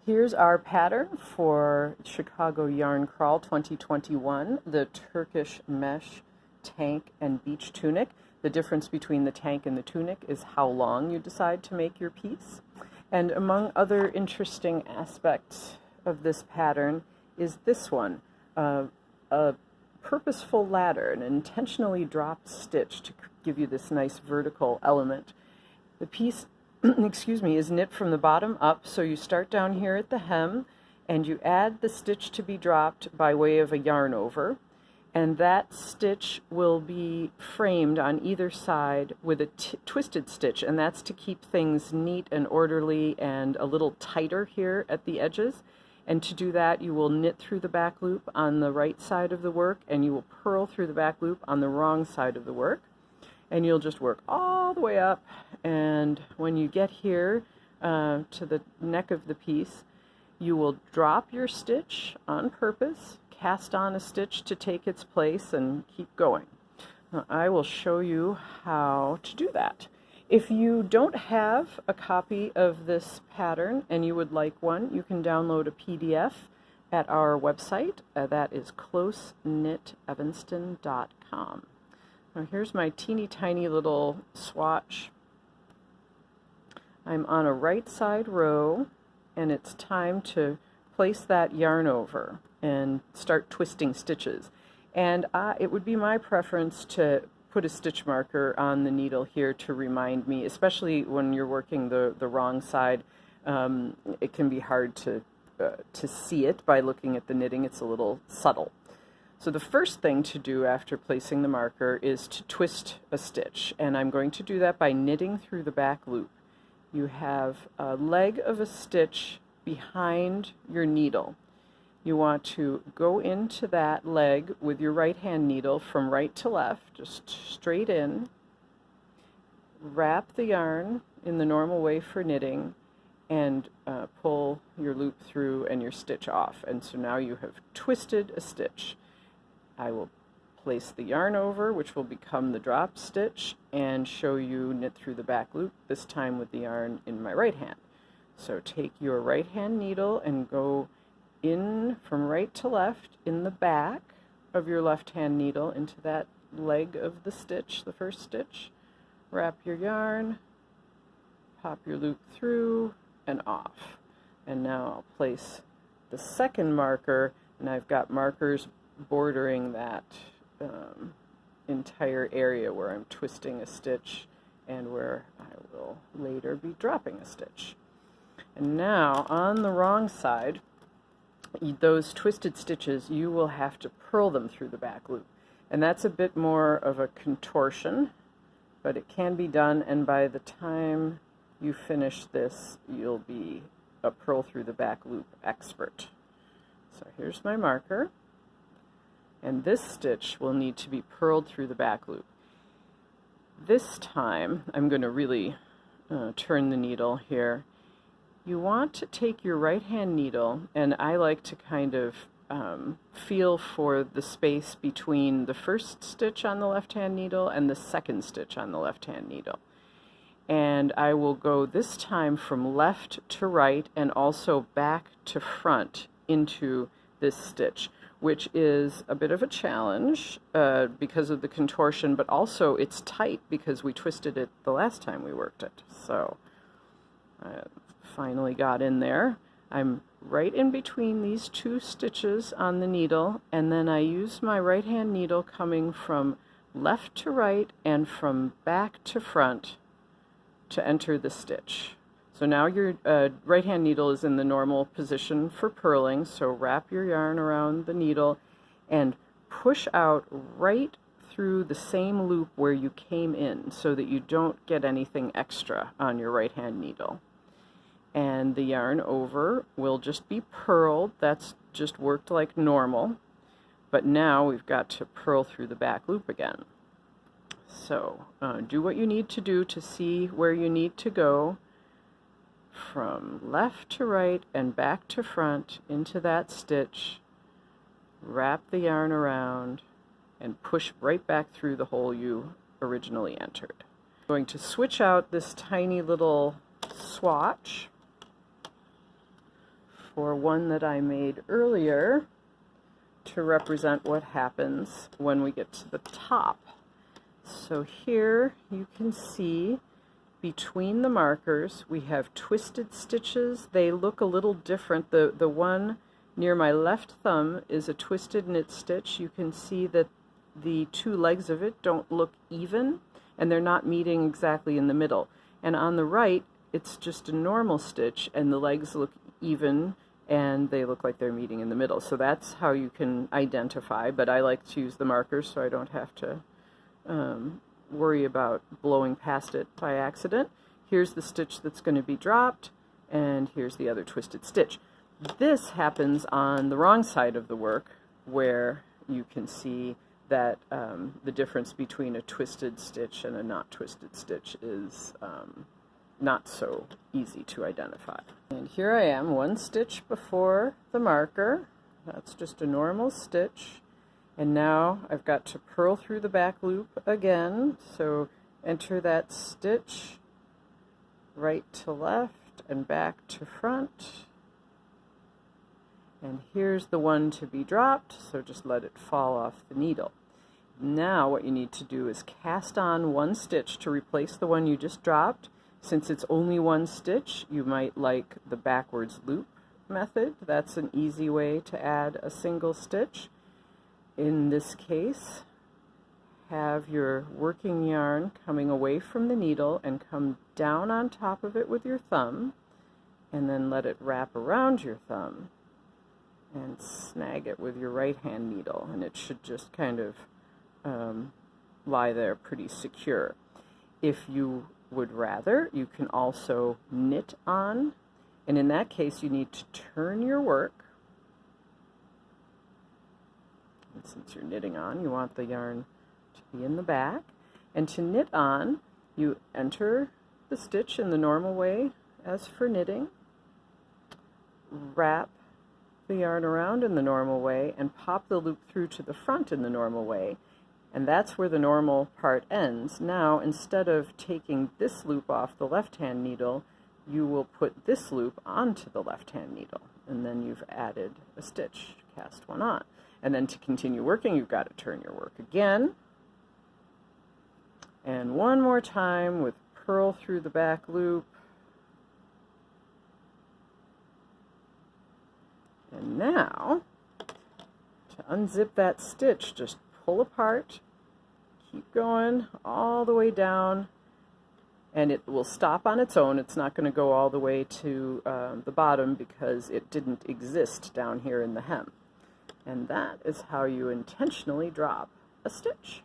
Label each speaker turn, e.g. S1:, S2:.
S1: Here's our pattern for Chicago Yarn Crawl 2021, the Turkish mesh tank and beach tunic. The difference between the tank and the tunic is how long you decide to make your piece. And among other interesting aspects of this pattern is this one, a purposeful ladder, an intentionally dropped stitch to give you this nice vertical element. The piece excuse me, is knit from the bottom up, so you start down here at the hem and you add the stitch to be dropped by way of a yarn over, and that stitch will be framed on either side with a twisted stitch, and that's to keep things neat and orderly and a little tighter here at the edges. And to do that, you will knit through the back loop on the right side of the work, and you will purl through the back loop on the wrong side of the work. And you'll just work all the way up, and when you get here to the neck of the piece, you will drop your stitch on purpose, cast on a stitch to take its place, and keep going. Now, I will show you how to do that. If you don't have a copy of this pattern and you would like one, you can download a PDF at our website. That is closeknitevanston.com. Now here's my teeny tiny little swatch. I'm on a right side row, and it's time to place that yarn over and start twisting stitches. And it would be my preference to put a stitch marker on the needle here to remind me, especially when you're working the wrong side. It can be hard to see it by looking at the knitting. It's a little subtle. So the first thing to do after placing the marker is to twist a stitch, and I'm going to do that by knitting through the back loop. You have a leg of a stitch behind your needle. You want to go into that leg with your right hand needle from right to left, just straight in, wrap the yarn in the normal way for knitting, and pull your loop through and your stitch off. And so now you have twisted a stitch. I will place the yarn over, which will become the drop stitch, and show you knit through the back loop, this time with the yarn in my right hand. So take your right hand needle and go in from right to left in the back of your left hand needle into that leg of the stitch, the first stitch. Wrap your yarn, pop your loop through and off. And now I'll place the second marker, and I've got markers bordering that entire area where I'm twisting a stitch and where I will later be dropping a stitch. And now on the wrong side, those twisted stitches, you will have to purl them through the back loop. And that's a bit more of a contortion, but it can be done, and by the time you finish this, you'll be a purl through the back loop expert. So here's my marker. And this stitch will need to be purled through the back loop. This time, I'm going to really turn the needle here. You want to take your right hand needle, and I like to kind of feel for the space between the first stitch on the left hand needle and the second stitch on the left hand needle. And I will go this time from left to right and also back to front into this stitch, which is a bit of a challenge because of the contortion, but also it's tight because we twisted it the last time we worked it. So I finally got in there. I'm right in between these two stitches on the needle, and then I use my right hand needle coming from left to right and from back to front to enter the stitch. So now your right hand needle is in the normal position for purling, so wrap your yarn around the needle and push out right through the same loop where you came in so that you don't get anything extra on your right hand needle. And the yarn over will just be purled. That's just worked like normal, but now we've got to purl through the back loop again. So do what you need to do to see where you need to go. From left to right and back to front into that stitch, wrap the yarn around, and push right back through the hole you originally entered. I'm going to switch out this tiny little swatch for one that I made earlier to represent what happens when we get to the top. So here you can see between the markers we have twisted stitches. They look a little different. The one near my left thumb is a twisted knit stitch. You can see that the two legs of it don't look even, and they're not meeting exactly in the middle. And on the right, it's just a normal stitch, and the legs look even, and they look like they're meeting in the middle. So that's how you can identify, but I like to use the markers so I don't have to worry about blowing past it by accident. Here's the stitch that's going to be dropped, and here's the other twisted stitch. This happens on the wrong side of the work, where you can see that the difference between a twisted stitch and a not twisted stitch is not so easy to identify. And here I am, one stitch before the marker. That's just a normal stitch. And now I've got to purl through the back loop again. So enter that stitch right to left and back to front. And here's the one to be dropped, so just let it fall off the needle. Now what you need to do is cast on one stitch to replace the one you just dropped. Since it's only one stitch, you might like the backwards loop method. That's an easy way to add a single stitch. In this case, have your working yarn coming away from the needle and come down on top of it with your thumb, and then let it wrap around your thumb and snag it with your right hand needle, and it should just kind of lie there pretty secure. If you would rather, you can also knit on, and in that case you need to turn your work. And since you're knitting on, you want the yarn to be in the back, and to knit on you enter the stitch in the normal way as for knitting, wrap the yarn around in the normal way, and pop the loop through to the front in the normal way, and that's where the normal part ends. Now, instead of taking this loop off the left-hand needle, you will put this loop onto the left-hand needle, and then you've added a stitch, cast one on. And then to continue working, you've got to turn your work again, and one more time with purl through the back loop. And now, to unzip that stitch, just pull apart, keep going all the way down, and it will stop on its own. It's not going to go all the way to the bottom because it didn't exist down here in the hem. And that is how you intentionally drop a stitch.